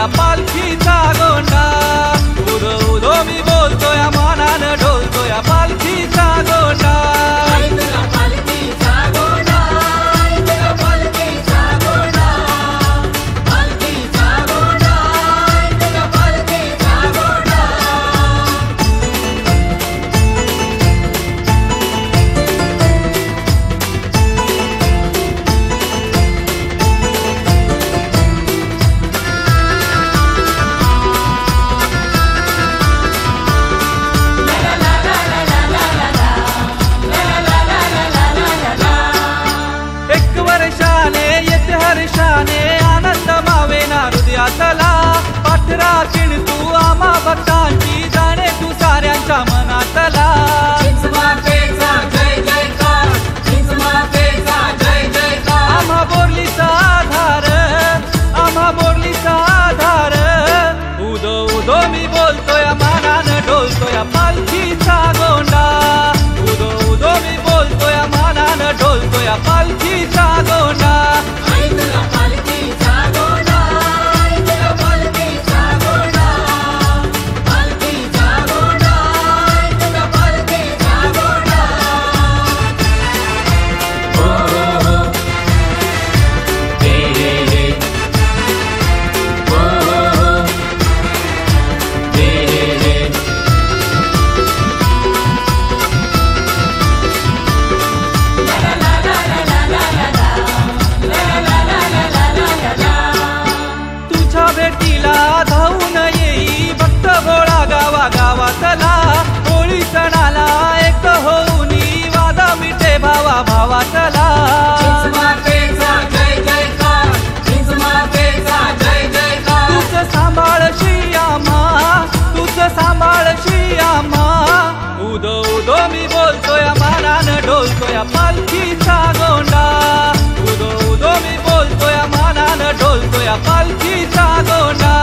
या पालखीचा गोंडा। उदो उदो मी बोलतोय मानानं ढोलतोय पालखीचा गोंडा। आनंद मावेना हृदयातला पाठरा किण तू आम्हा भक्तांची जाणे तू साऱ्यांच्या मनातला। आम्हा बोरलीचा आधार आम्हा बोरलीचा आधार। उदो उदो मी बोलतोय मानानं ढोलतोय पालखीचा गोंडा। उदो उदो मी बोलतोय मानानं ढोलतोय पालखीचा गोंडा। धावून येई भक्त गोळा गावागावातला। होळी सणाला एक होऊनी वादा मिटे भावा भावातला। तूच सांभाळशी आम्हा तूच सांभाळशी आम्हा। उदो उदो मी बोलतोय मानानं ढोलतोय पालखीचा गोंडा। उदो उदो मी बोलतोय मानानं ढोलतोय पालखीचा गोंडा।